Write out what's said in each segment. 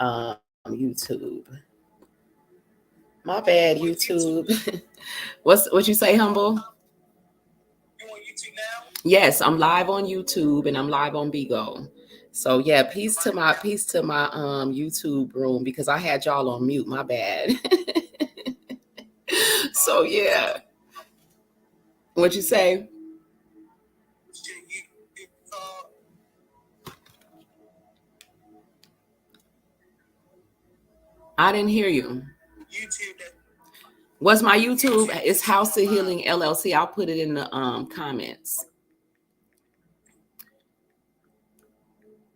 YouTube. My bad, YouTube. What you say, Humble? You on YouTube now? Yes, I'm live on YouTube and I'm live on Bigo. So yeah, peace to my YouTube room because I had y'all on mute. My bad. So yeah, what you say? I didn't hear you. YouTube. What's my YouTube? It's House of Healing LLC. I'll put it in the comments.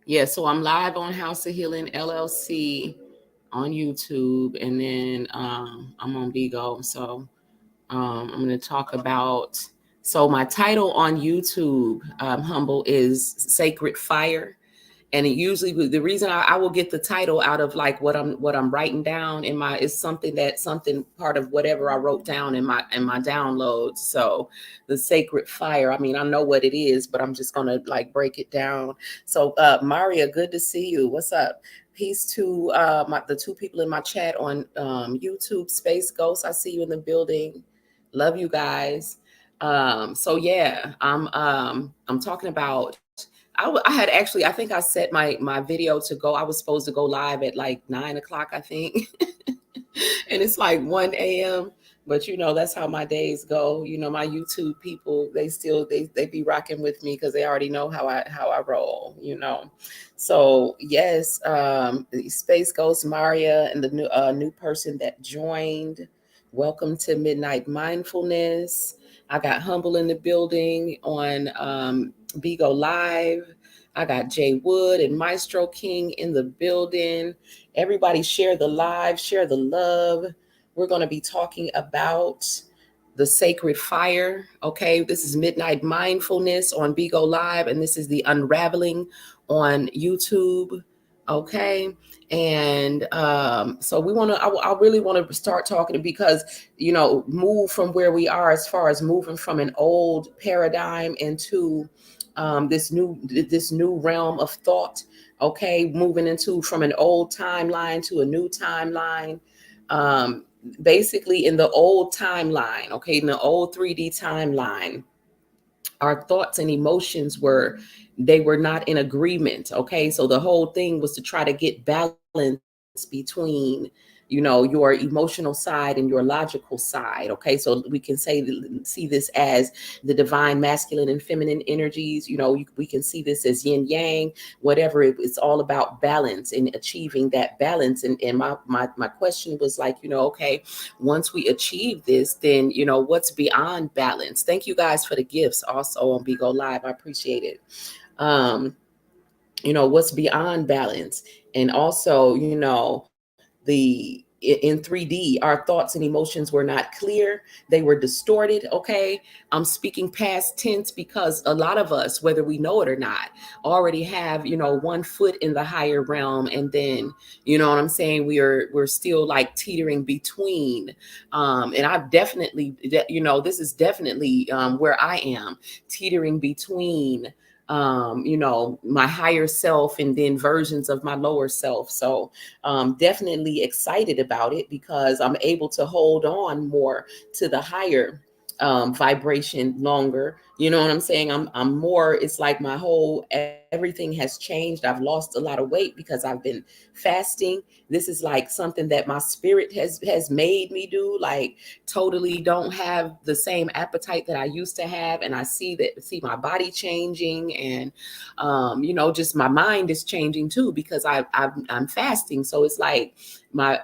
Yeah, so I'm live on House of Healing LLC on YouTube, and then I'm on Bigo. So I'm going to talk about. So my title on YouTube, Humble, is Sacred Fire. And it usually the reason I will get the title out of like what I'm writing down in my is something part of whatever I wrote down in my downloads. So the sacred fire, I mean, I know what it is, but I'm just gonna like break it down. So Maria, good to see you. What's up? Peace to the two people in my chat on YouTube. Space Ghost, I see you in the building. Love you guys. So yeah, I'm talking about I had actually, I think I set my video to go. I was supposed to go live at like 9 o'clock, I think. And it's like 1 a.m. But that's how my days go. My YouTube people, they still they be rocking with me because they already know how I roll. So yes, Space Ghost Maria and the new person that joined. Welcome to Midnight Mindfulness. I got Humble in the building on Bigo Live. I got Jay Wood and Maestro King in the building. Everybody share the live, share the love. We're going to be talking about the sacred fire. Okay, this is Midnight Mindfulness on Bigo Live, and this is the UnRaveling on YouTube. Okay, and so we want to. I really want to start talking because move from where we are as far as moving from an old paradigm into this new realm of thought. Okay, moving into from an old timeline to a new timeline. Um, Basically, in the old timeline, okay, in the old 3D timeline, our thoughts and emotions they were not in agreement. Okay, so the whole thing was to try to get balance between your emotional side and your logical side. Okay, so we can see this as the divine masculine and feminine energies. We can see this as yin yang, whatever. It's all about balance and achieving that balance. And my question was like, okay, once we achieve this, then what's beyond balance? Thank you guys for the gifts also on Bigo Live. I appreciate it. um what's beyond balance. And also, in 3D, our thoughts and emotions were not clear. They were distorted. Okay, I'm speaking past tense because a lot of us, whether we know it or not, already have 1 foot in the higher realm, and then what I'm saying, we're still like teetering between. And I've definitely, this is definitely where I am, teetering between my higher self and then versions of my lower self. So definitely excited about it because I'm able to hold on more to the higher vibration longer. You know what I'm saying? I'm more, it's like my whole everything has changed. I've lost a lot of weight because I've been fasting. This is like something that my spirit has made me do. Like totally don't have the same appetite that I used to have. And I see my body changing, and just my mind is changing too because I'm fasting. So it's like my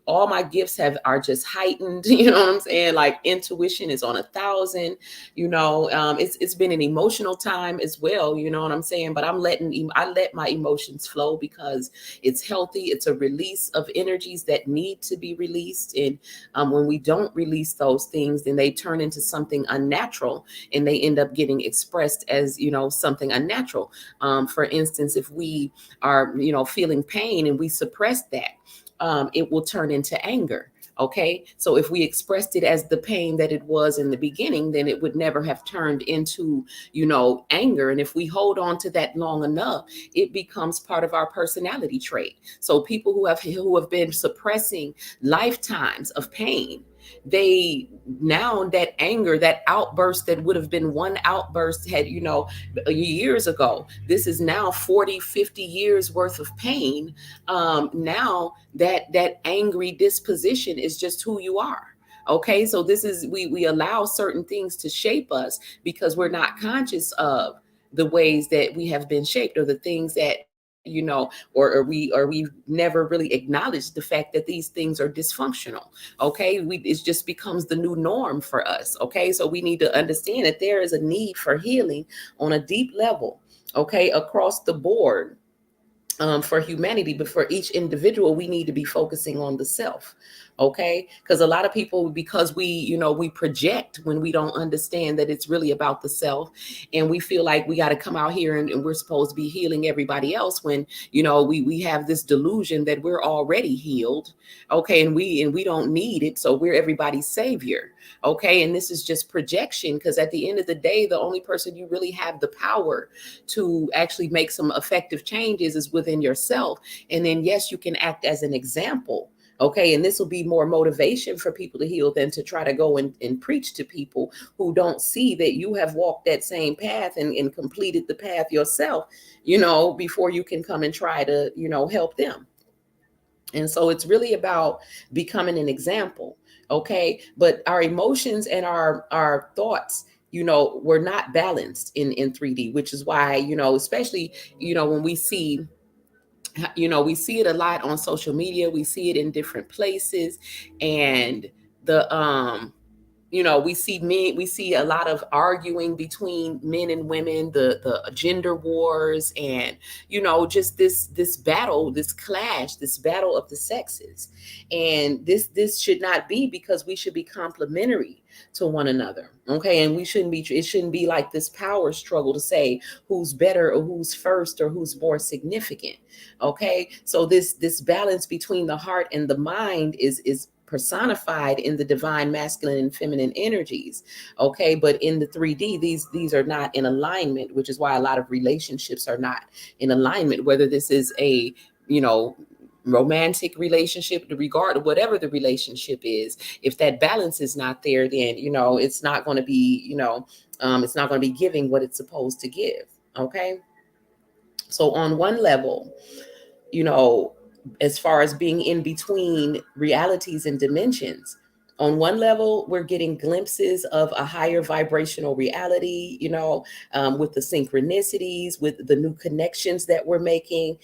all my gifts are just heightened. You know what I'm saying? Like intuition is on 1,000. It's been an emotional time as well. You know what I'm saying? But I let my emotions flow because it's healthy. It's a release of energies that need to be released. And when we don't release those things, then they turn into something unnatural, and they end up getting expressed as something unnatural. For instance, if we are feeling pain and we suppress that, it will turn into anger. Okay, so if we expressed it as the pain that it was in the beginning, then it would never have turned into, anger. And if we hold on to that long enough, it becomes part of our personality trait. So people who have been suppressing lifetimes of pain, they now, that anger, that outburst that would have been one outburst had, years ago, this is now 40, 50 years worth of pain. Now that angry disposition is just who you are. Okay, so this is, we allow certain things to shape us because we're not conscious of the ways that we have been shaped, or the things that, or we've never really acknowledged the fact that these things are dysfunctional. Okay, it just becomes the new norm for us. Okay, so we need to understand that there is a need for healing on a deep level, okay, across the board, for humanity. But for each individual, we need to be focusing on the self. Okay, because a lot of people, because we project when we don't understand that it's really about the self, and we feel like we got to come out here and we're supposed to be healing everybody else, when we have this delusion that we're already healed. Okay, and we don't need it, so we're everybody's savior. Okay, and this is just projection, because at the end of the day, the only person you really have the power to actually make some effective changes is within yourself. And then, yes, you can act as an example. Okay, and this will be more motivation for people to heal than to try to go and preach to people who don't see that you have walked that same path and completed the path yourself, before you can come and try to, help them. And so it's really about becoming an example. Okay, but our emotions and our thoughts, were not balanced in 3D, which is why, especially, when we see it a lot on social media, we see it in different places. And the we see a lot of arguing between men and women, the gender wars, and just this battle, this clash, this battle of the sexes. And this should not be, because we should be complementary to one another. Okay, and it shouldn't be like this power struggle to say who's better, or who's first, or who's more significant. Okay, so this balance between the heart and the mind is personified in the divine masculine and feminine energies. Okay, but in the 3D, these are not in alignment, which is why a lot of relationships are not in alignment, whether this is a, you know romantic relationship, regard of whatever the relationship is. If that balance is not there, then it's not going to be, it's not going to be giving what it's supposed to give. Okay, so on one level, you know, as far as being in between realities and dimensions. On one level, we're getting glimpses of a higher vibrational reality, with the synchronicities, with the new connections that we're making,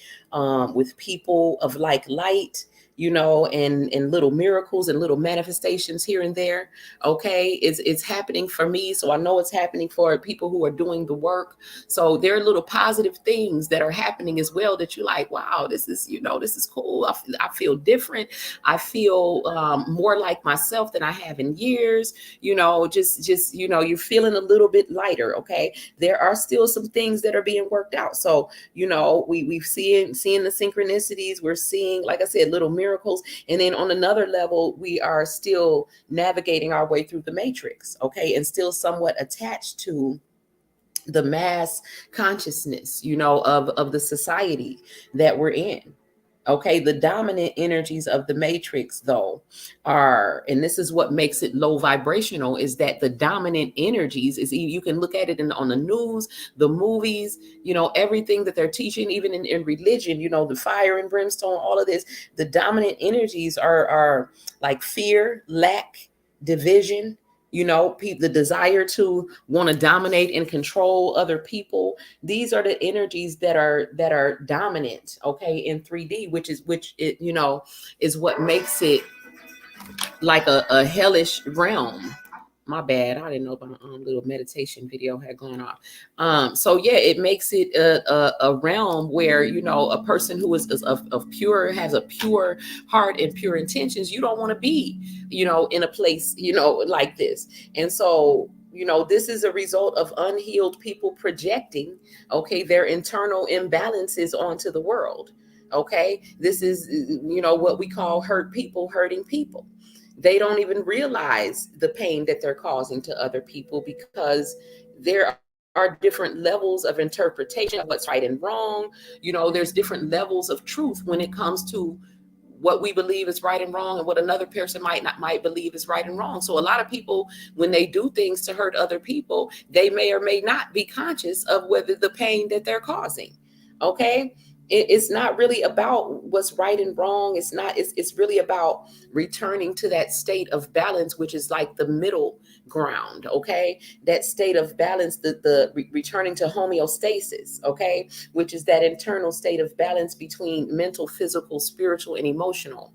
with people of like light, and little miracles and little manifestations here and there. Okay, it's happening for me, so I know it's happening for people who are doing the work. So there are little positive things that are happening as well, that you're like, wow, this is cool. I feel different. I feel more like myself than I have in years. Just you're feeling a little bit lighter. Okay, there are still some things that are being worked out. So we've seeing the synchronicities. We're seeing, like I said, little miracles. And then on another level, we are still navigating our way through the matrix. Okay, and still somewhat attached to the mass consciousness, of the society that we're in. Okay, the dominant energies of the matrix, though, are, and this is what makes it low vibrational, is that the dominant energies is, you can look at it on the news, the movies, everything that they're teaching, even in religion, the fire and brimstone, all of this. The dominant energies are like fear, lack, division, the desire to want to dominate and control other people. These are the energies that are dominant, okay, in 3D, which is what makes it like a hellish realm. My bad, I didn't know my little meditation video had gone off. So yeah, it makes it a realm where, a person who is of pure, has a pure heart and pure intentions, you don't want to be, in a place, like this. And so, this is a result of unhealed people projecting, okay, their internal imbalances onto the world. Okay, this is, what we call hurt people hurting people. They don't even realize the pain that they're causing to other people, because there are different levels of interpretation of what's right and wrong. There's different levels of truth when it comes to what we believe is right and wrong, and what another person might believe is right and wrong. So a lot of people, when they do things to hurt other people, they may or may not be conscious of whether the pain that they're causing. Okay. It's not really about what's right and wrong. It's really about returning to that state of balance, which is like the middle ground. Okay. That state of balance, returning to homeostasis. Okay. Which is that internal state of balance between mental, physical, spiritual, and emotional.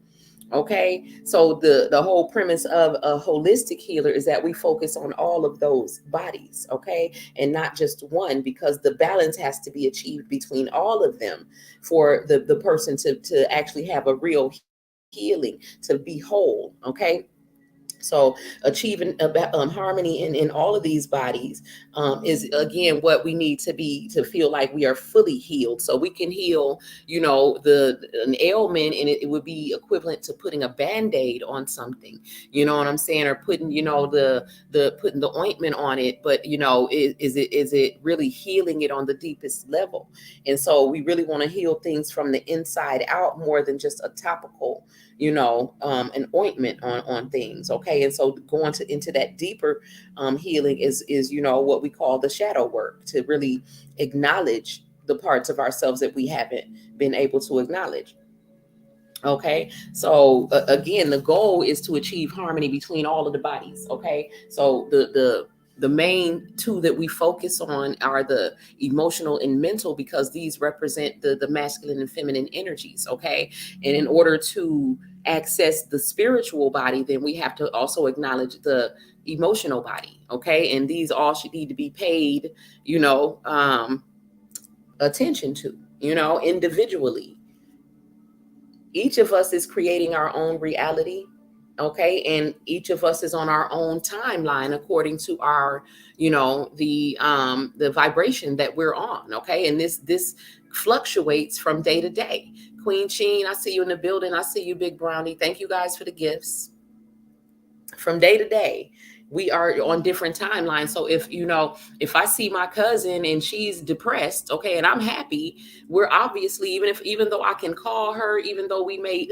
Okay. So the whole premise of a holistic healer is that we focus on all of those bodies. Okay. And not just one, because the balance has to be achieved between all of them for the person to actually have a real healing, to be whole. Okay. So achieving harmony in all of these bodies is again what we need to be, to feel like we are fully healed, so we can heal the an ailment, and it would be equivalent to putting a band-aid on something. You know what I'm saying? Or putting the putting the ointment on it, but is it really healing it on the deepest level? And so we really want to heal things from the inside out, more than just a topical, an ointment on things. Okay. And so going into that deeper healing is what we call the shadow work, to really acknowledge the parts of ourselves that we haven't been able to acknowledge. Okay. So again, the goal is to achieve harmony between all of the bodies. Okay. So the main two that we focus on are the emotional and mental, because these represent the masculine and feminine energies. Okay. And in order to access the spiritual body, then we have to also acknowledge the emotional body. Okay. And these all should need to be paid, attention to, individually. Each of us is creating our own reality. Okay. And each of us is on our own timeline, according to our, the vibration that we're on. Okay. And this fluctuates from day to day. Queen Sheen, I see you in the building. I see you, Big Brownie. Thank you guys for the gifts. From day to day, we are on different timelines. So if I see my cousin and she's depressed, okay, and I'm happy, we're obviously, even though I can call her, even though we may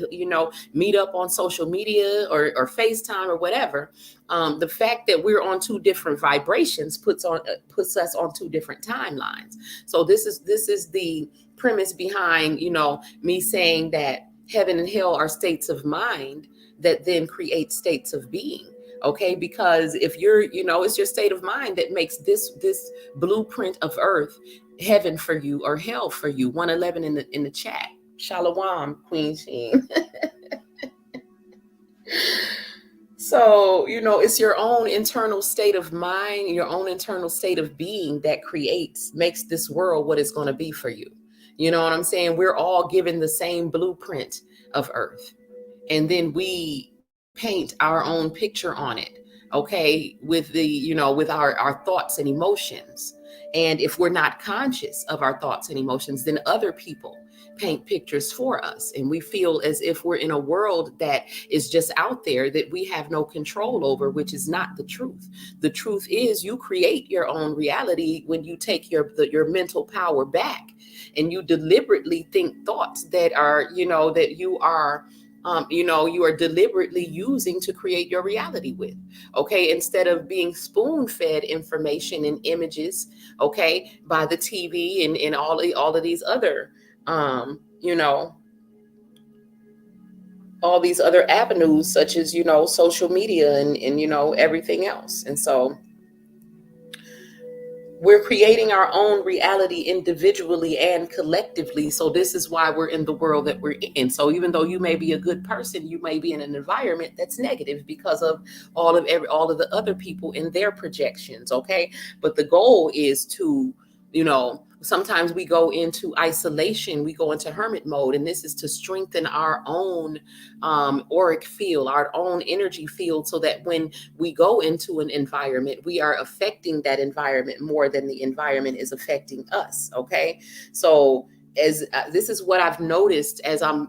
meet up on social media or FaceTime or whatever, the fact that we're on two different vibrations puts us on two different timelines. So this is the premise behind me saying that heaven and hell are states of mind that then create states of being. Okay. Because if it's your state of mind that makes this blueprint of earth heaven for you or hell for you. 111 in the chat. Shalom, Queen Sheen. So it's your own internal state of mind, your own internal state of being that makes this world what it's going to be for you. You know what I'm saying? We're all given the same blueprint of earth, and then we paint our own picture on it. Okay. With our thoughts and emotions. And if we're not conscious of our thoughts and emotions, then other people paint pictures for us, and we feel as if we're in a world that is just out there that we have no control over, which is not the truth. The truth is, you create your own reality when you take your mental power back, and you deliberately think thoughts that are that you are deliberately using to create your reality with. Okay. Instead of being spoon fed information and images, okay, by the TV and all of these other, you know, all these other avenues, such as, social media and everything else. And so we're creating our own reality individually and collectively. So this is why we're in the world that we're in. So even though you may be a good person, you may be in an environment that's negative because of all of the other people in their projections. Okay. But the goal is to, sometimes we go into isolation, we go into hermit mode, and this is to strengthen our own auric field, our own energy field, so that when we go into an environment, we are affecting that environment more than the environment is affecting us. Okay. So as this is what I've noticed as I'm,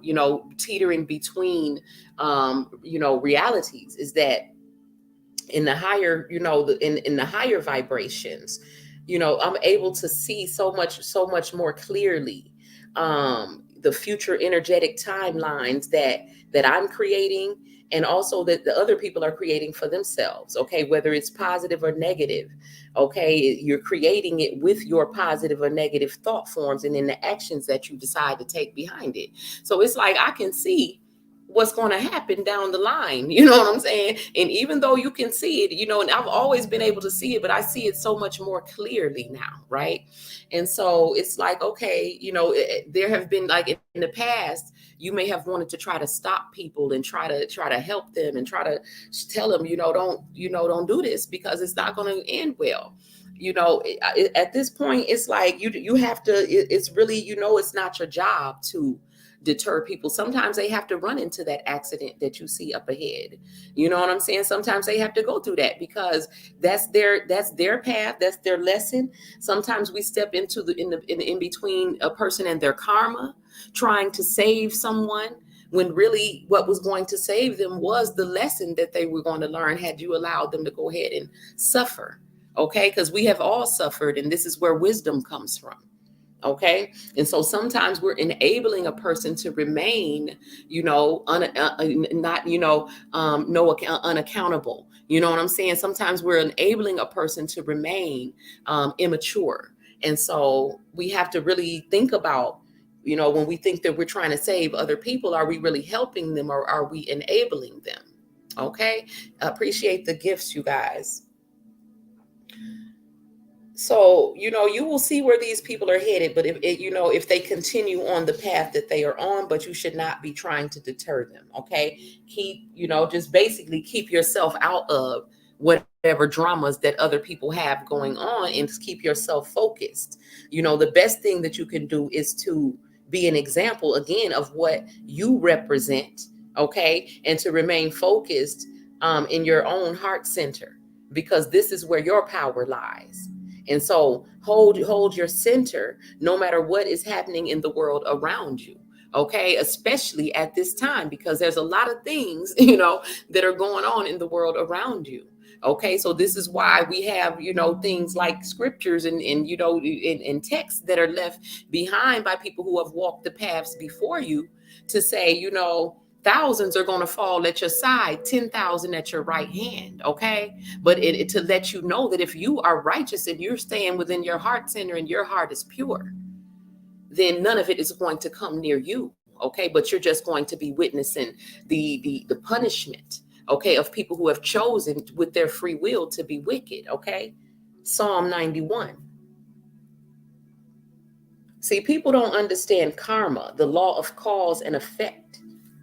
teetering between, realities, is that in the higher, in the higher vibrations, I'm able to see so much more clearly, the future energetic timelines that I'm creating, and also that the other people are creating for themselves. Okay, whether it's positive or negative. Okay, you're creating it with your positive or negative thought forms, and then the actions that you decide to take behind it. So it's like I can see what's going to happen down the line. You know what I'm saying? And even though you can see it, and I've always been able to see it, but I see it so much more clearly now, right? And so it's like, okay, there have been, like, in the past, you may have wanted to try to stop people and try to help them and try to tell them, don't do this because it's not going to end well. At this point, it's like you have to. It's really, it's not your job to deter people. Sometimes they have to run into that accident that you see up ahead. You know what I'm saying? Sometimes they have to go through that because that's their path, that's their lesson. Sometimes we step into in between a person and their karma, trying to save someone, when really what was going to save them was the lesson that they were going to learn had you allowed them to go ahead and suffer. Okay, because we have all suffered, and this is where wisdom comes from. Okay, and so sometimes we're enabling a person to remain, not, no, unaccountable. You know what I'm saying? Sometimes we're enabling a person to remain, immature. And so we have to really think about, when we think that we're trying to save other people, are we really helping them, or are we enabling them? Okay, appreciate the gifts, you guys. So, you will see where these people are headed, but if they continue on the path that they are on, but you should not be trying to deter them. Okay, keep, just basically keep yourself out of whatever dramas that other people have going on, and keep yourself focused. The best thing that you can do is to be an example again of what you represent. Okay, and to remain focused, in your own heart center, because this is where your power lies. And so hold your center no matter what is happening in the world around you. Okay, especially at this time, because there's a lot of things, that are going on in the world around you. Okay, so this is why we have, things like scriptures and texts that are left behind by people who have walked the paths before you, to say, thousands are going to fall at your side, 10,000 at your right hand. Okay, but to let you know that if you are righteous and you're staying within your heart center and your heart is pure, then none of it is going to come near you. Okay, but you're just going to be witnessing the punishment, okay, of people who have chosen with their free will to be wicked. Okay, Psalm 91. See, people don't understand karma, the law of cause and effect,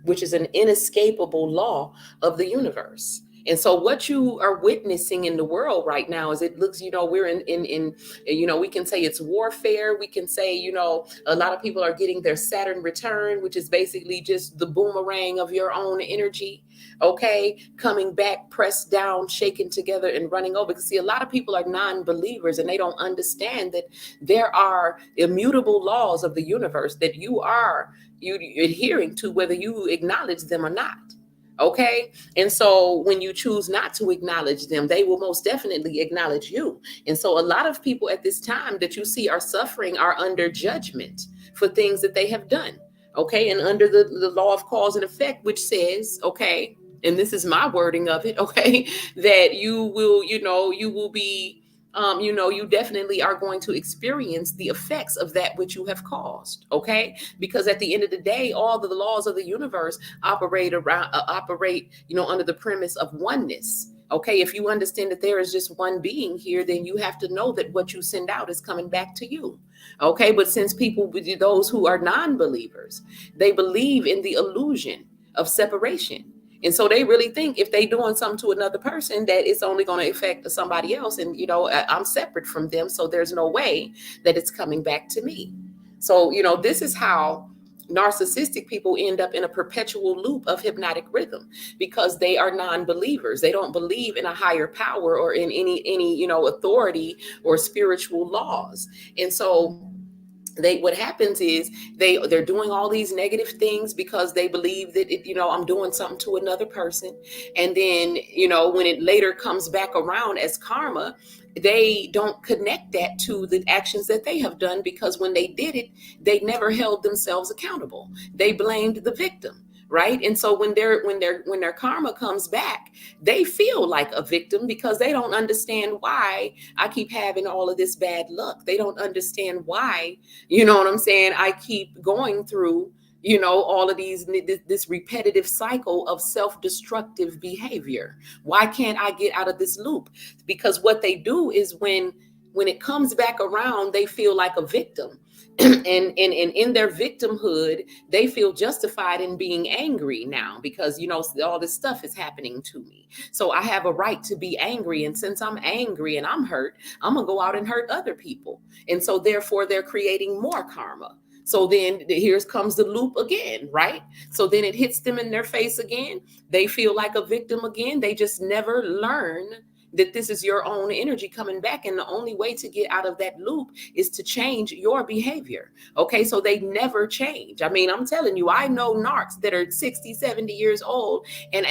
which is an inescapable law of the universe. And so what you are witnessing in the world right now is, it looks, we're in we can say it's warfare. We can say, a lot of people are getting their Saturn return, which is basically just the boomerang of your own energy. Okay, coming back, pressed down, shaken together, and running over. Because see, a lot of people are non-believers, and they don't understand that there are immutable laws of the universe that you adhering to, whether you acknowledge them or not. Okay, and so when you choose not to acknowledge them, they will most definitely acknowledge you. And so a lot of people at this time that you see are suffering are under judgment for things that they have done. Okay, and under the law of cause and effect, which says, okay, and this is my wording of it, okay, that you will be, you definitely are going to experience the effects of that which you have caused. Okay, because at the end of the day, all the laws of the universe operate, under the premise of oneness. Okay, if you understand that there is just one being here, then you have to know that what you send out is coming back to you. Okay, but since people, those who are non-believers, they believe in the illusion of separation. And so they really think if they doing something to another person, that it's only going to affect somebody else. And, I'm separate from them. So there's no way that it's coming back to me. So, this is how narcissistic people end up in a perpetual loop of hypnotic rhythm, because they are non-believers. They don't believe in a higher power or in any authority or spiritual laws. And so what happens is they're doing all these negative things because they believe that I'm doing something to another person. And then when it later comes back around as karma, they don't connect that to the actions that they have done, because when they did it, they never held themselves accountable. They blamed the victim, right? And so when their karma comes back, they feel like a victim because they don't understand why I keep having all of this bad luck. They don't understand why, you know what I'm saying, I keep going through, all of this repetitive cycle of self-destructive behavior. Why can't I get out of this loop? Because what they do is when it comes back around, they feel like a victim. And in their victimhood, they feel justified in being angry now because all this stuff is happening to me. So I have a right to be angry, and since I'm angry and I'm hurt, I'm gonna go out and hurt other people. And so therefore they're creating more karma. So then here comes the loop again, right? So then it hits them in their face again. They feel like a victim again. They just never learn that this is your own energy coming back. And the only way to get out of that loop is to change your behavior. Okay. So they never change. I mean, I'm telling you, I know narcs that are 60, 70 years old, and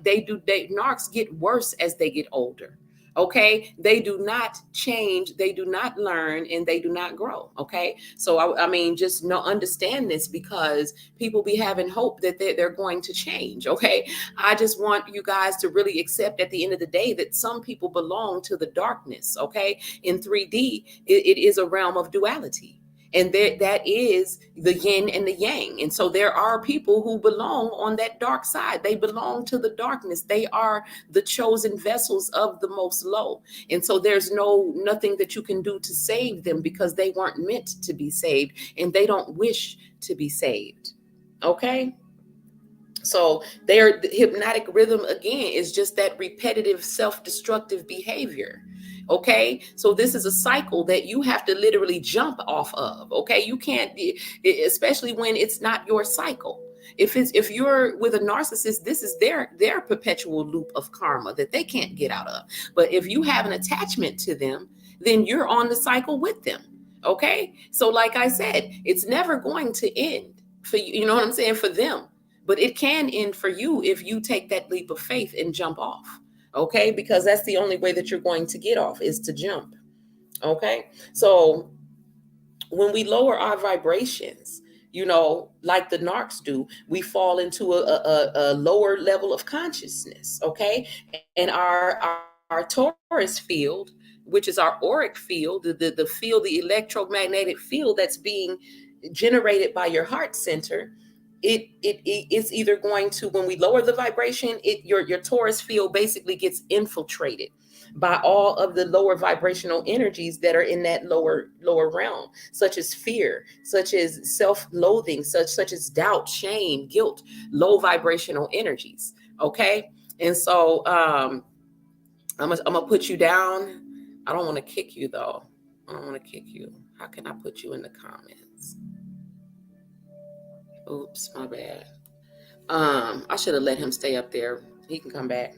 they narcs get worse as they get older. Okay, they do not change, they do not learn, and they do not grow. Okay, so I mean, just understand this, because people be having hope that they're going to change. Okay, I just want you guys to really accept at the end of the day that some people belong to the darkness. Okay, in 3D, it is a realm of duality. And that is the yin and the yang. And so there are people who belong on that dark side. They belong to the darkness. They are the chosen vessels of the most low. And so there's nothing that you can do to save them, because they weren't meant to be saved and they don't wish to be saved. Okay? So their hypnotic rhythm again is just that repetitive self-destructive behavior. Okay, so this is a cycle that you have to literally jump off of. Okay, you can't, especially when it's not your cycle. If you're with a narcissist, this is their perpetual loop of karma that they can't get out of. But if you have an attachment to them, then you're on the cycle with them. Okay, so like I said, it's never going to end for you. You know what I'm saying, for them, but it can end for you if you take that leap of faith and jump off. Okay, because that's the only way that you're going to get off, is to jump. Okay, so when we lower our vibrations, like the narcs do, we fall into a lower level of consciousness. Okay, and our Taurus field, which is our auric field, the field, the electromagnetic field that's being generated by your heart center, it's either going to, when we lower the vibration, your Taurus field basically gets infiltrated by all of the lower vibrational energies that are in that lower realm, such as fear, such as self-loathing, such as doubt, shame, guilt, low vibrational energies. Okay, and so I'm gonna put you down. I don't want to kick you though. I don't want to kick you. How can I put you in the comments? Oops, my bad. I should have let him stay up there. He can come back.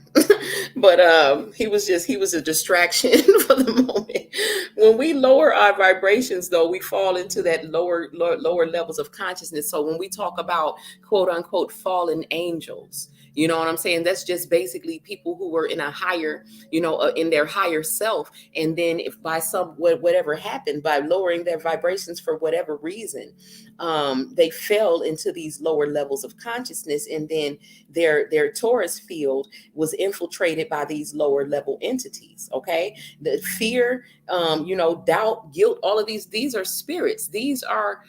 But he was a distraction for the moment. When we lower our vibrations, though, we fall into that lower levels of consciousness. So when we talk about quote unquote fallen angels, you know what I'm saying? That's just basically people who were in a higher, in their higher self. And then if by whatever happened, by lowering their vibrations for whatever reason, they fell into these lower levels of consciousness. And then their Taurus field was infiltrated by these lower level entities. Okay, the fear, doubt, guilt, all of these are spirits. These are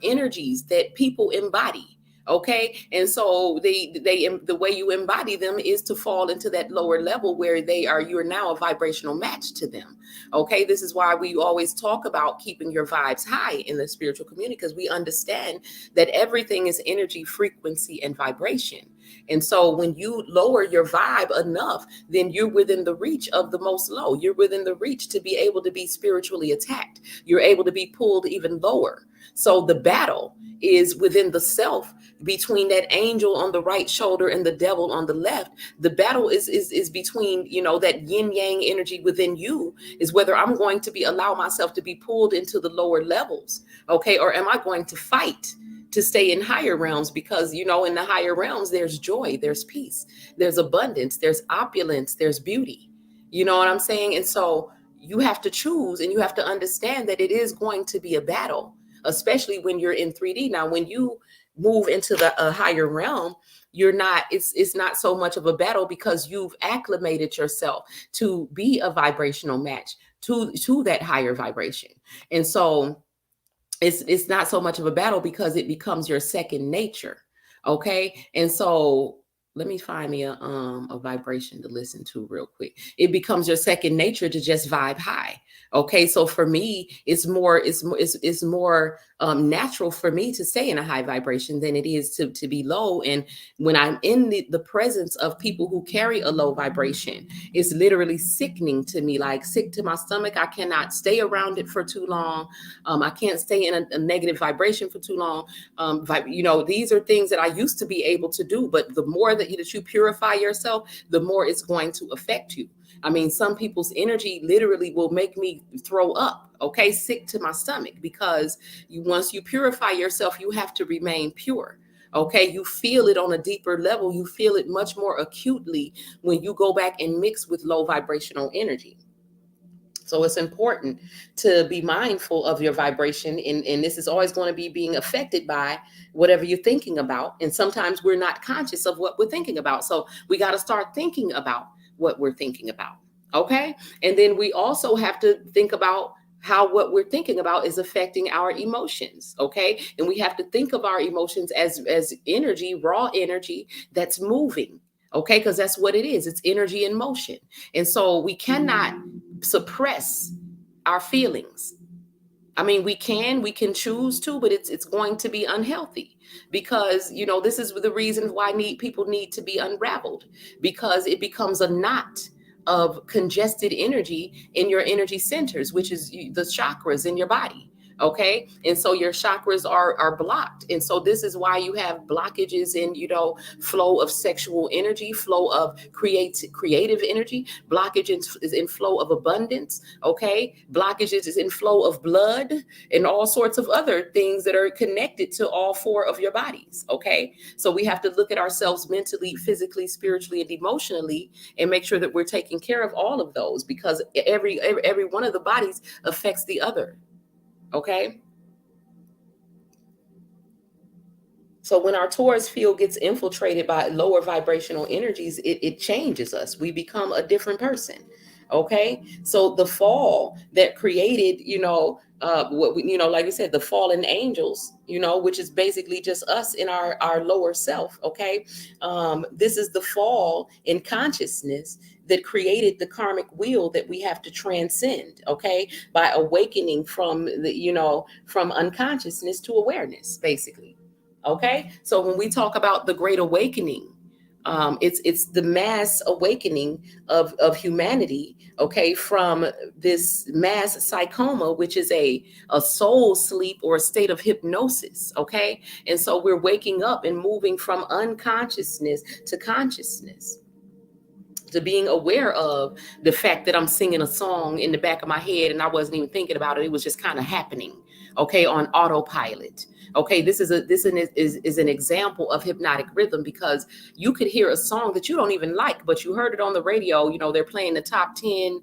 energies that people embody. Okay, and so the way you embody them is to fall into that lower level where you're now a vibrational match to them. Okay, this is why we always talk about keeping your vibes high in the spiritual community, because we understand that everything is energy, frequency, and vibration. And so when you lower your vibe enough, then you're within the reach of the most low. You're within the reach to be able to be spiritually attacked. You're able to be pulled even lower. So the battle is within the self, between that angel on the right shoulder and the devil on the left. The battle is between, that yin yang energy within you, is whether I'm going to be allow myself to be pulled into the lower levels, okay, or am I going to fight to stay in higher realms? Because in the higher realms there's joy, there's peace, there's abundance, there's opulence, there's beauty. You know what I'm saying? And so you have to choose, and you have to understand that it is going to be a battle, especially when you're in 3D. Now when you move into the higher realm, you're not, it's not so much of a battle, because you've acclimated yourself to be a vibrational match to that higher vibration. And so it's not so much of a battle, because it becomes your second nature. Okay. And so let me find me a vibration to listen to real quick. It becomes your second nature to just vibe high. Okay. So for me, it's more natural for me to stay in a high vibration than it is to be low. And when I'm in the presence of people who carry a low vibration, it's literally sickening to me, like sick to my stomach. I cannot stay around it for too long. I can't stay in a negative vibration for too long. These are things that I used to be able to do, but the more that you purify yourself, the more it's going to affect you. I mean, some people's energy literally will make me throw up, okay, sick to my stomach, because once you purify yourself, you have to remain pure. Okay, you feel it on a deeper level. You feel it much more acutely when you go back and mix with low vibrational energy. So it's important to be mindful of your vibration. And this is always going to be being affected by whatever you're thinking about. And sometimes we're not conscious of what we're thinking about. So we got to start thinking about what we're thinking about. Okay. And then we also have to think about how what we're thinking about is affecting our emotions. Okay. And we have to think of our emotions as energy, raw energy that's moving. Okay. Because that's what it is. It's energy in motion. And so we cannot suppress our feelings. I mean, we can choose to, but it's going to be unhealthy, because this is the reason why people need to be unraveled, because it becomes a knot of congested energy in your energy centers, which is the chakras in your body. Okay. And so your chakras are blocked. And so this is why you have blockages in, flow of sexual energy, flow of creative energy, is in flow of abundance. Okay. Blockages is in flow of blood, and all sorts of other things that are connected to all four of your bodies. Okay. So we have to look at ourselves mentally, physically, spiritually, and emotionally, and make sure that we're taking care of all of those, because every one of the bodies affects the other. Okay. So when our Taurus field gets infiltrated by lower vibrational energies, it changes us. We become a different person. Okay. So the fall that created, what we, like I said, the fallen angels, which is basically just us in our lower self. Okay. This is the fall in consciousness that created the karmic wheel that we have to transcend. Okay. By awakening from from unconsciousness to awareness, basically. Okay. So when we talk about the great awakening, it's the mass awakening of humanity, okay, from this mass psychoma, which is a soul sleep or a state of hypnosis. Okay. And so we're waking up and moving from unconsciousness to consciousness, to being aware of the fact that I'm singing a song in the back of my head and I wasn't even thinking about it. It was just kind of happening, okay, on autopilot. Okay, this is an example of hypnotic rhythm, because you could hear a song that you don't even like, but you heard it on the radio. They're playing the top 10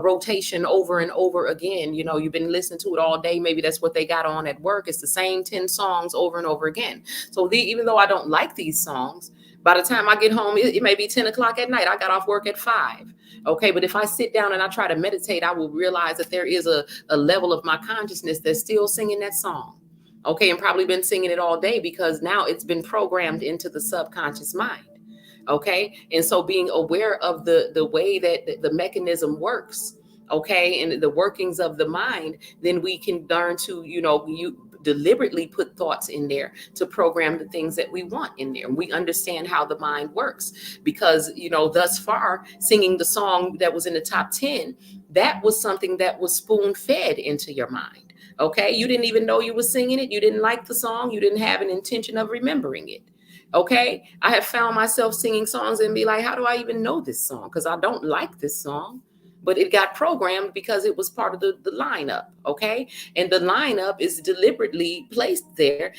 rotation over and over again. You've been listening to it all day. Maybe that's what they got on at work. It's the same 10 songs over and over again. So even though I don't like these songs, by the time I get home, it may be 10 o'clock at night. I got off work at 5. Okay. But if I sit down and I try to meditate, I will realize that there is a level of my consciousness that's still singing that song. Okay. And probably been singing it all day, because now it's been programmed into the subconscious mind. Okay. And so being aware of the way that the mechanism works, okay, and the workings of the mind, then we can learn to, deliberately put thoughts in there to program the things that we want in there. We understand how the mind works because, thus far, singing the song that was in the top 10, that was something that was spoon fed into your mind. Okay. You didn't even know you were singing it. You didn't like the song. You didn't have an intention of remembering it. Okay. I have found myself singing songs and be like, how do I even know this song? Because I don't like this song. But it got programmed because it was part of the lineup. Okay. And the lineup is deliberately placed there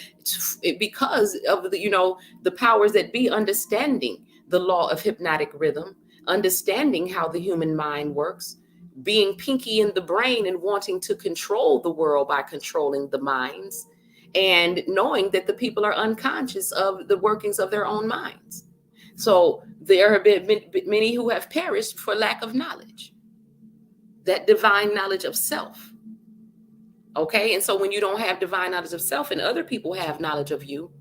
because of the powers that be, understanding the law of hypnotic rhythm, understanding how the human mind works, being pinky in the brain and wanting to control the world by controlling the minds, and knowing that the people are unconscious of the workings of their own minds. So there have been many who have perished for lack of knowledge, that divine knowledge of self. Okay. And so when you don't have divine knowledge of self and other people have knowledge of you,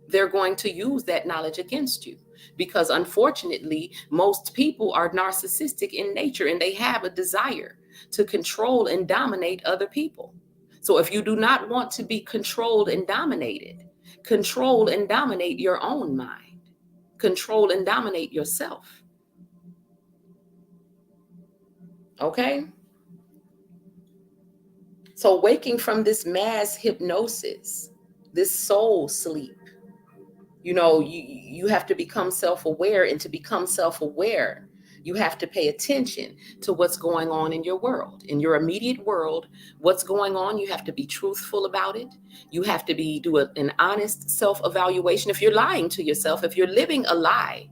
they're going to use that knowledge against you, because unfortunately, most people are narcissistic in nature and they have a desire to control and dominate other people. So if you do not want to be controlled and dominated, control and dominate your own mind, control and dominate yourself. Okay. So waking from this mass hypnosis, this soul sleep, you have to become self-aware, and to become self-aware, you have to pay attention to what's going on in your world, in your immediate world. What's going on, you have to be truthful about it. You have to do an honest self-evaluation. If you're lying to yourself, if you're living a lie,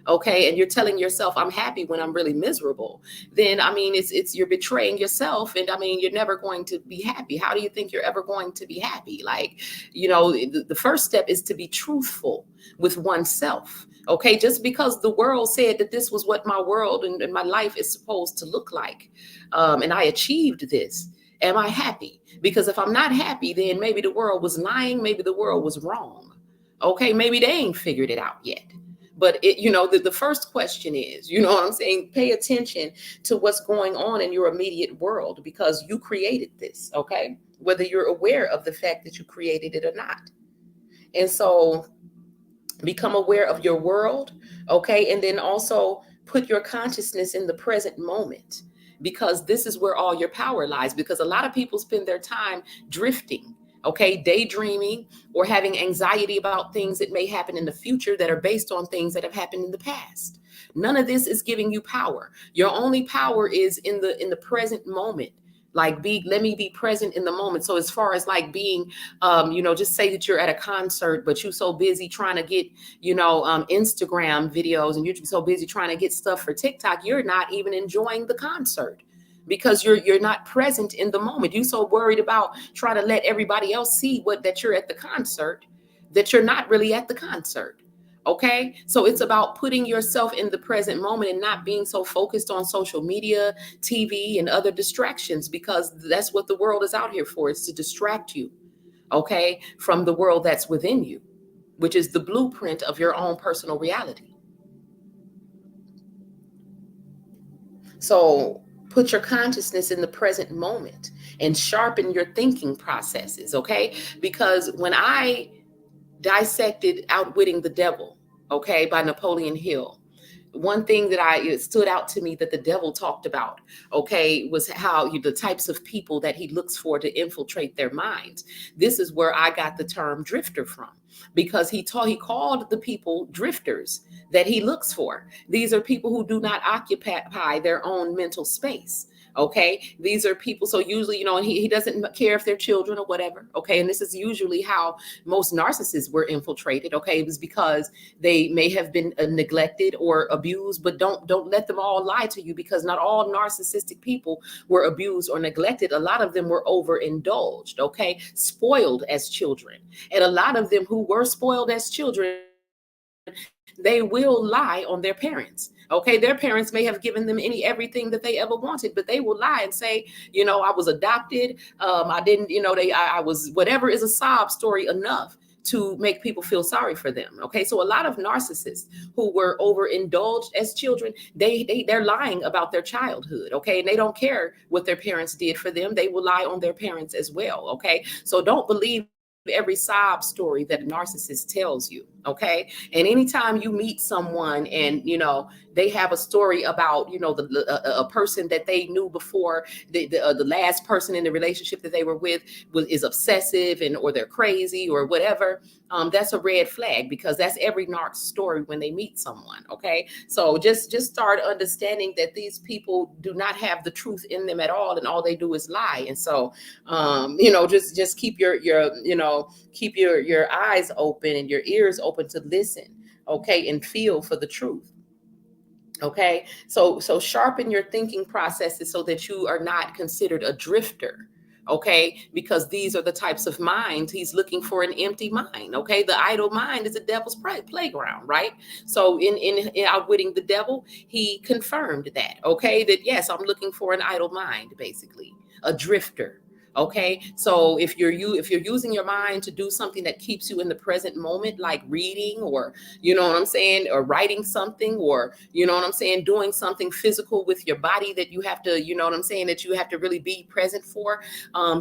okay, and you're telling yourself I'm happy when I'm really miserable, then I mean it's you're betraying yourself, and I mean you're never going to be happy. How do you think you're ever going to be happy? Like, the first step is to be truthful with oneself. Okay, just because the world said that this was what my world and my life is supposed to look like, and I achieved this, am I happy? Because if I'm not happy, then maybe the world was lying, maybe the world was wrong. Okay, maybe they ain't figured it out yet. But the first question is, what I'm saying, pay attention to what's going on in your immediate world, because you created this. Okay, whether you're aware of the fact that you created it or not. And so become aware of your world. Okay, and then also put your consciousness in the present moment, because this is where all your power lies. Because a lot of people spend their time drifting, okay, daydreaming, or having anxiety about things that may happen in the future that are based on things that have happened in the past. None of this is giving you power. Your only power is in the present moment. Like, let me be present in the moment. So as far as like being, just say that you're at a concert, but you're so busy trying to get, Instagram videos, and you're so busy trying to get stuff for TikTok, you're not even enjoying the concert, because you're not present in the moment. You're so worried about trying to let everybody else see that you're at the concert, that you're not really at the concert. Okay, so it's about putting yourself in the present moment and not being so focused on social media, TV, and other distractions, because that's what the world is out here for. It's to distract you, okay, from the world that's within you, which is the blueprint of your own personal reality. So put your consciousness in the present moment and sharpen your thinking processes, okay? Because when I dissected Outwitting the Devil, okay, by Napoleon Hill, one thing that it stood out to me that the devil talked about, okay, was how the types of people that he looks for to infiltrate their minds. This is where I got the term drifter from, because he called the people drifters that he looks for. These are people who do not occupy their own mental space. Okay, these are people. So usually, and he doesn't care if they're children or whatever. Okay, and this is usually how most narcissists were infiltrated. Okay, it was because they may have been neglected or abused, but don't let them all lie to you, because not all narcissistic people were abused or neglected. A lot of them were overindulged. Okay, spoiled as children, and a lot of them who were spoiled as children, they will lie on their parents. Okay, their parents may have given them everything that they ever wanted, but they will lie and say, I was adopted. I didn't, I was, whatever is a sob story enough to make people feel sorry for them. Okay, so a lot of narcissists who were overindulged as children, they're lying about their childhood. Okay, and they don't care what their parents did for them. They will lie on their parents as well. Okay, so don't believe every sob story that a narcissist tells you. Okay, and anytime you meet someone and they have a story about a person that they knew before the last person in the relationship that they were with is obsessive and or they're crazy or whatever, that's a red flag, because that's every narc story when they meet someone. Okay, so just start understanding that these people do not have the truth in them at all, and all they do is lie. And so just keep keep your eyes open and your ears open to listen, okay, and feel for the truth. Okay, so sharpen your thinking processes so that you are not considered a drifter. Okay, because these are the types of minds he's looking for, an empty mind. Okay, the idle mind is the devil's playground, right? So in outwitting the devil, he confirmed that. Okay, that yes, I'm looking for an idle mind, basically a drifter. Okay, so if you're using your mind to do something that keeps you in the present moment, like reading, or what I'm saying, or writing something, or what I'm saying, doing something physical with your body that you have to, what I'm saying, that you have to really be present for.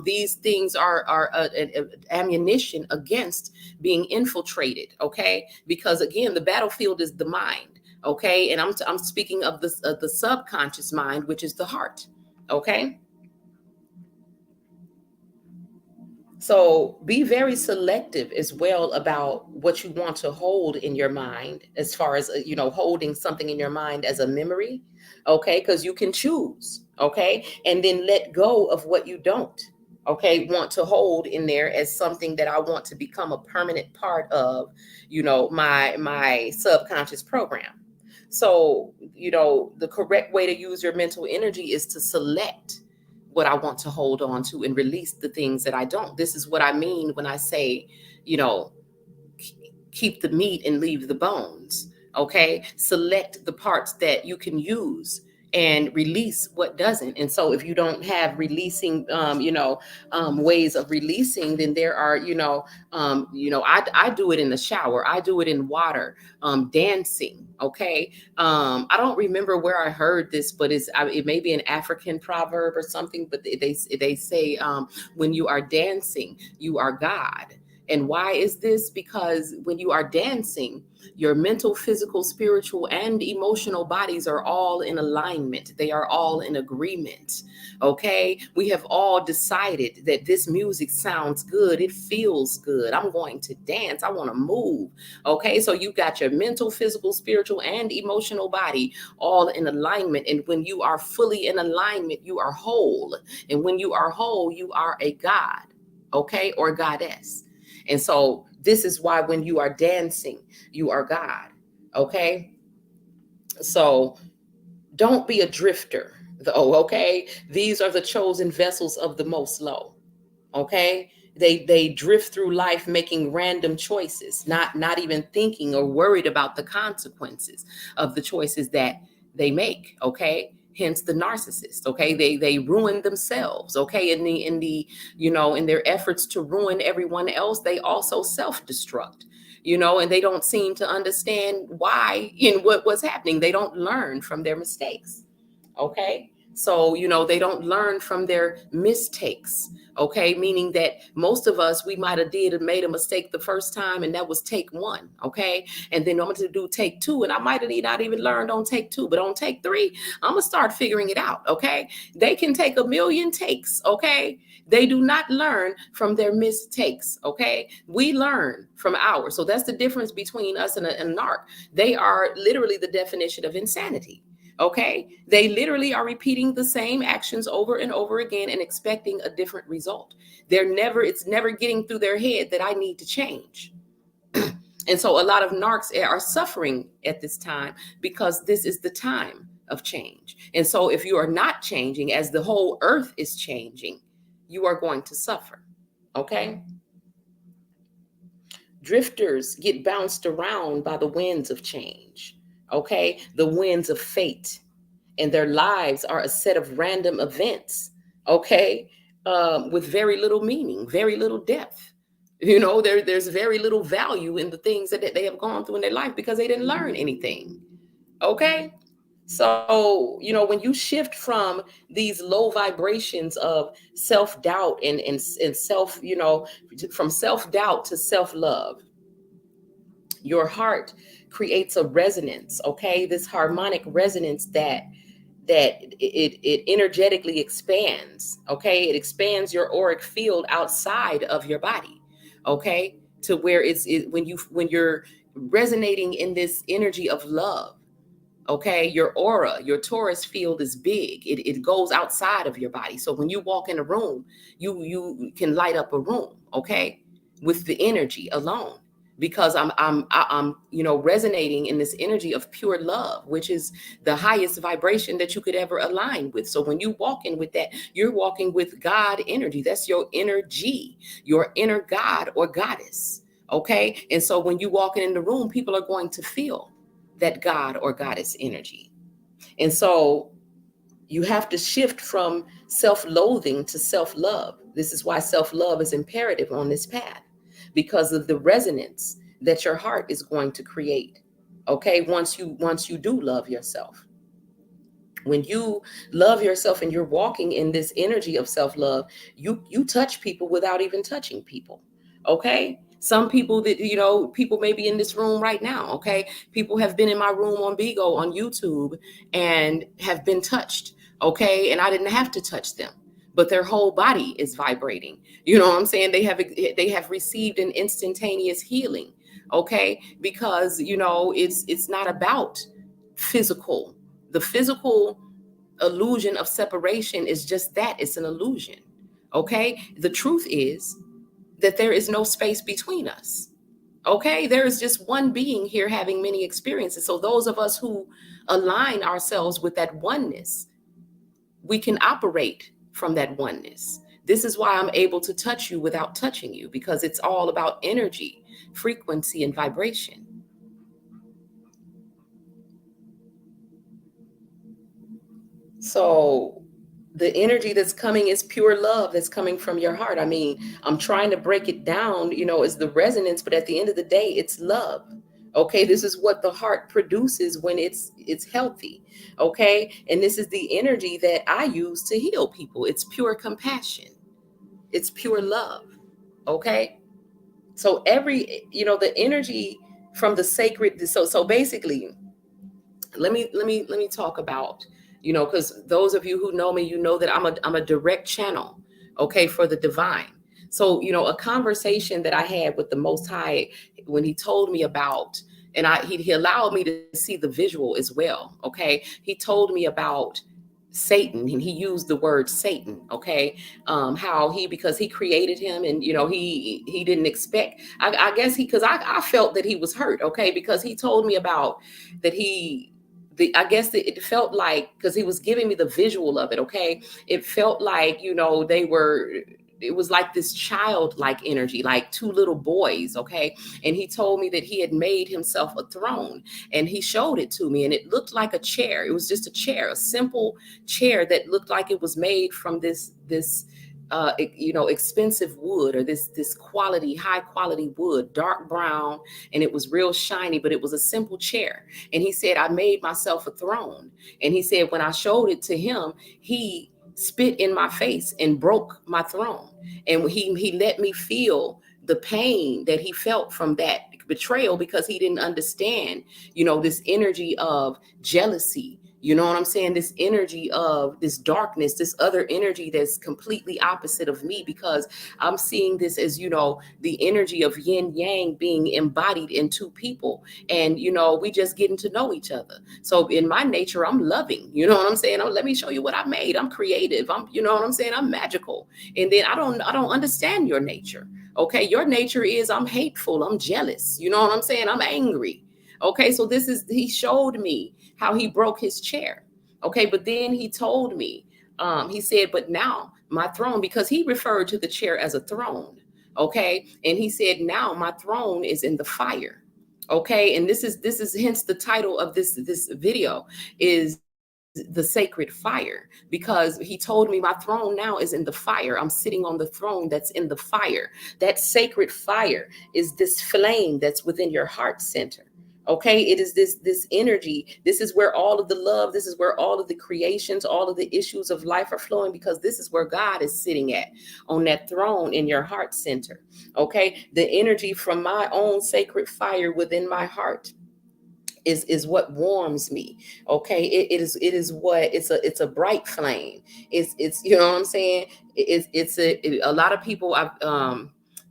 These things are ammunition against being infiltrated. Okay, because again, the battlefield is the mind. Okay, and I'm speaking of the subconscious mind, which is the heart. Okay. So be very selective as well about what you want to hold in your mind, as far as, holding something in your mind as a memory. Okay. Because you can choose. Okay. And then let go of what you don't, okay, want to hold in there as something that I want to become a permanent part of, my subconscious program. So, the correct way to use your mental energy is to select what I want to hold on to and release the things that I don't. This is what I mean when I say, you know, keep the meat and leave the bones. Okay. Select the parts that you can use and release what doesn't. And so if you don't have releasing, ways of releasing, then there are, I do it in the shower. I do it in water, dancing. Okay. I don't remember where I heard this, but it may be an African proverb or something, but they say, when you are dancing, you are God. And why is this? Because when you are dancing, your mental, physical, spiritual, and emotional bodies are all in alignment. They are all in agreement. Okay. We have all decided that this music sounds good. It feels good. I'm going to dance. I want to move. Okay. So you got your mental, physical, spiritual, and emotional body all in alignment. And when you are fully in alignment, you are whole. And when you are whole, you are a God. Okay. Or goddess. And so this is why when you are dancing, you are God. Okay. So don't be a drifter, though. Okay. These are the chosen vessels of the Most Low. Okay. They drift through life making random choices, not even thinking or worried about the consequences of the choices that they make. Okay. Hence the narcissist. Okay. They ruin themselves. Okay. In the in their efforts to ruin everyone else, they also self-destruct. And they don't seem to understand why in what was happening. They don't learn from their mistakes. Okay. So, they don't learn from their mistakes. Okay. Meaning that most of us, we might have did and made a mistake the first time, and that was take one. Okay. And then I'm going to do take two. And I might have not even learned on take two, but on take three, I'm going to start figuring it out. Okay. They can take a million takes. Okay. They do not learn from their mistakes. Okay. We learn from ours. So that's the difference between us and a narc. They are literally the definition of insanity. Okay. They literally are repeating the same actions over and over again and expecting a different result. It's never getting through their head that I need to change. And so a lot of narcs are suffering at this time because this is the time of change. And so if you are not changing as the whole earth is changing, you are going to suffer. Okay. Drifters get bounced around by the winds of change. Okay. The winds of fate, and their lives are a set of random events, okay, with very little meaning, very little depth. There's very little value in the things that they have gone through in their life because they didn't learn anything. Okay. So, when you shift from these low vibrations of self doubt and self, from self doubt to self love, your heart creates a resonance. Okay. This harmonic resonance that it energetically expands. Okay. It expands your auric field outside of your body. Okay. To where when you're resonating in this energy of love. Okay, your aura, your torus field is big. It goes outside of your body. So when you walk in a room, you can light up a room. Okay, with the energy alone, because I'm resonating in this energy of pure love, which is the highest vibration that you could ever align with. So when you walk in with that, you're walking with God energy. That's your energy, your inner God or goddess. Okay, and so when you walk in the room, people are going to feel that God or goddess energy. And so you have to shift from self loathing to self love. This is why self love is imperative on this path, because of the resonance that your heart is going to create. Okay, once you do love yourself, when you love yourself and you're walking in this energy of self-love, you touch people without even touching people. Okay, some people that people may be in this room right now. Okay, people have been in my room on Bigo on YouTube and have been touched. Okay, and I didn't have to touch them, but their whole body is vibrating. You know what I'm saying? They have received an instantaneous healing. Okay, because it's not about physical. The physical illusion of separation is just that, it's an illusion. Okay, the truth is that there is no space between us. Okay, there is just one being here having many experiences. So those of us who align ourselves with that oneness, we can operate from that oneness. This is why I'm able to touch you without touching you, because it's all about energy, frequency, and vibration. So the energy that's coming is pure love that's coming from your heart. I mean, I'm trying to break it down, as the resonance, but at the end of the day, it's love. Okay, this is what the heart produces when it's healthy. Okay, and this is the energy that I use to heal people. It's pure compassion. It's pure love. Okay, so the energy from the sacred. So basically, let me talk about, because those of you who know me, you know that I'm a direct channel, okay, for the divine. So a conversation that I had with the Most High, when he told me about, and he allowed me to see the visual as well. Okay, he told me about Satan, and he used the word Satan. Okay, how because he created him, and he didn't expect. I guess because I felt that he was hurt. Okay, because he told me about that I guess it felt like, because he was giving me the visual of it. Okay, it felt like it was like this childlike energy, like two little boys. Okay, and he told me that he had made himself a throne, and he showed it to me, and it looked like a chair. It was just a chair, a simple chair that looked like it was made from this expensive wood, or this quality, high quality wood, dark brown, and it was real shiny, but it was a simple chair. And he said, I made myself a throne. And he said, when I showed it to him, he spit in my face and broke my throne. And he let me feel the pain that he felt from that betrayal, because he didn't understand, this energy of jealousy. You know what I'm saying? This energy of this darkness, this other energy that's completely opposite of me, because I'm seeing this as, the energy of yin yang being embodied in two people. And, we just getting to know each other. So in my nature, I'm loving. You know what I'm saying? Let me show you what I made. I'm creative. You know what I'm saying? I'm magical. And then I don't understand your nature. Okay, your nature is I'm hateful, I'm jealous. You know what I'm saying? I'm angry. Okay, so he showed me how he broke his chair. Okay, but then he told me, he said, but now my throne, because he referred to the chair as a throne. Okay, and he said, now my throne is in the fire. Okay, and this is hence the title of this video is the sacred fire, because he told me my throne now is in the fire. I'm sitting on the throne that's in the fire. That sacred fire is this flame that's within your heart center. Okay, it is this energy. This is where all of the love, this is where all of the creations, all of the issues of life are flowing, because this is where God is sitting at, on that throne in your heart center. Okay, the energy from my own sacred fire within my heart is what warms me. Okay, it is what, it's a bright flame. It's you know what I'm saying. A lot of people, I've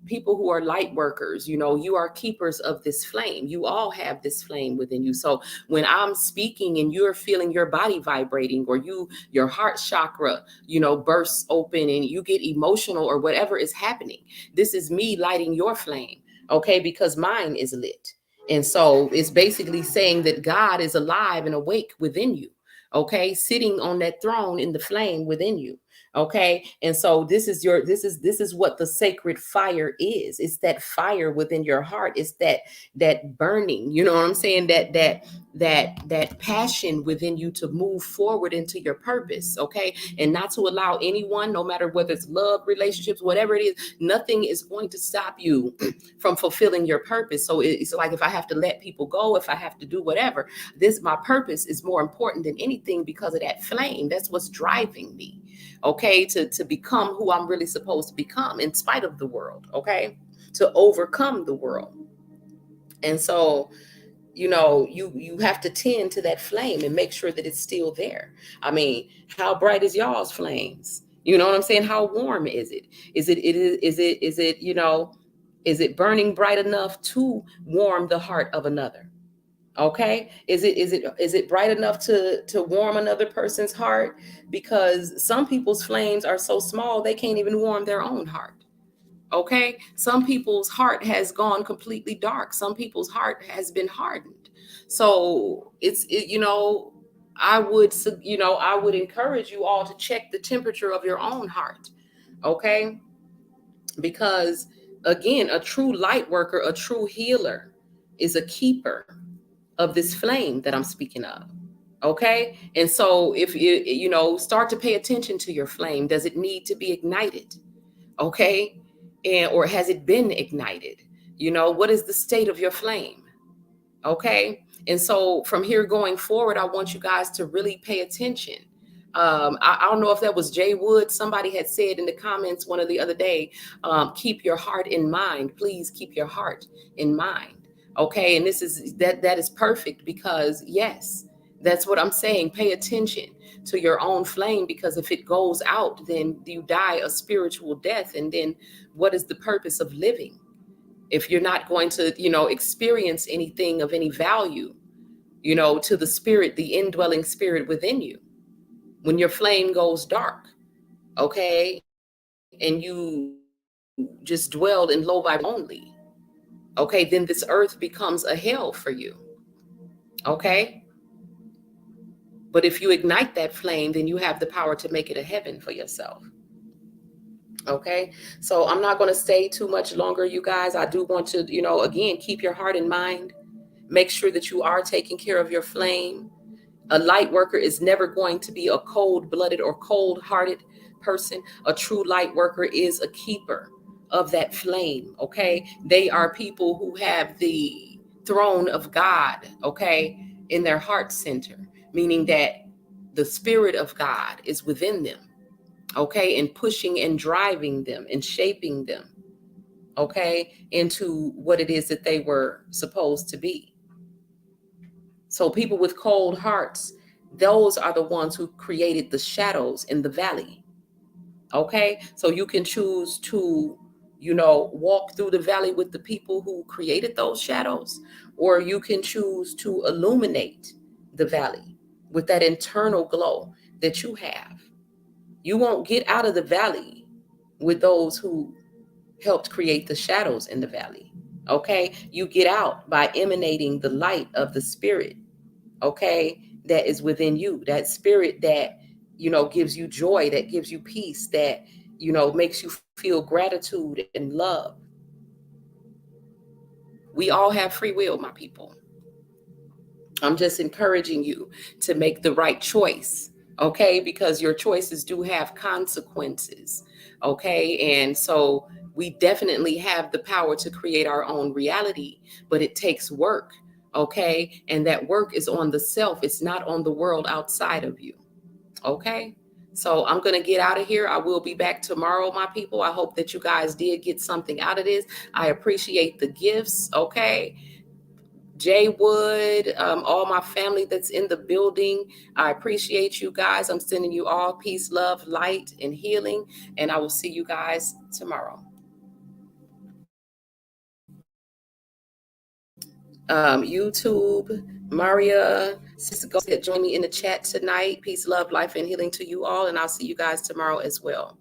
people who are light workers, you are keepers of this flame. You all have this flame within you. So when I'm speaking and you're feeling your body vibrating, or your heart chakra bursts open and you get emotional, or whatever is happening, this is me lighting your flame. Okay, because mine is lit. And so it's basically saying that God is alive and awake within you. Okay, sitting on that throne in the flame within you. Okay, and so this is what the sacred fire is. It's that fire within your heart. It's that burning, you know what I'm saying, that passion within you to move forward into your purpose. Okay, and not to allow anyone, no matter whether it's love, relationships, whatever it is, nothing is going to stop you from fulfilling your purpose. So it's like, if I have to let people go, if I have to do whatever, my purpose is more important than anything, because of that flame. That's what's driving me. Okay, to become who I'm really supposed to become, in spite of the world. Okay, to overcome the world. And so you have to tend to that flame and make sure that it's still there. I mean, how bright is y'all's flames? You know what I'm saying? How warm is it? Is it burning bright enough to warm the heart of another? Okay, is it bright enough to warm another person's heart? Because some people's flames are so small they can't even warm their own heart. Okay, some people's heart has gone completely dark. Some people's heart has been hardened. So I would encourage you all to check the temperature of your own heart. Okay, because again, a true light worker, a true healer, is a keeper of this flame that I'm speaking of. Okay, and so if you start to pay attention to your flame, does it need to be ignited? Okay, and or has it been ignited? What is the state of your flame? Okay, and so from here going forward, I want you guys to really pay attention. I don't know if that was Jay Wood. Somebody had said in the comments one of the other day, keep your heart in mind. Please keep your heart in mind. Okay, and that is perfect, because yes, that's what I'm saying. Pay attention to your own flame, because if it goes out, then you die a spiritual death. And then what is the purpose of living if you're not going to experience anything of any value to the spirit, the indwelling spirit within you, when your flame goes dark? Okay, and you just dwelled in low vibration only. Okay, then this earth becomes a hell for you. Okay, but if you ignite that flame, then you have the power to make it a heaven for yourself. Okay, so I'm not going to stay too much longer, you guys. I do want to, again, keep your heart in mind. Make sure that you are taking care of your flame. A light worker is never going to be a cold-blooded or cold-hearted person. A true light worker is a keeper of that flame. Okay, they are people who have the throne of God, okay, in their heart center, meaning that the spirit of God is within them. Okay, and pushing and driving them and shaping them, okay, into what it is that they were supposed to be. So people with cold hearts, those are the ones who created the shadows in the valley. Okay, so you can choose to walk through the valley with the people who created those shadows, or you can choose to illuminate the valley with that internal glow that you have. You won't get out of the valley with those who helped create the shadows in the valley. Okay, you get out by emanating the light of the spirit. Okay, that is within you, that spirit that gives you joy, that gives you peace, that makes you feel gratitude and love. We all have free will, my people. I'm just encouraging you to make the right choice, okay? Because your choices do have consequences, okay? And so we definitely have the power to create our own reality, but it takes work, okay? And that work is on the self, it's not on the world outside of you, okay? So I'm going to get out of here. I will be back tomorrow, my people. I hope that you guys did get something out of this. I appreciate the gifts, okay? Jay Wood, all my family that's in the building. I appreciate you guys. I'm sending you all peace, love, light, and healing. And I will see you guys tomorrow. YouTube, Maria, Sister Go said, join me in the chat tonight. Peace, love, life, and healing to you all. And I'll see you guys tomorrow as well.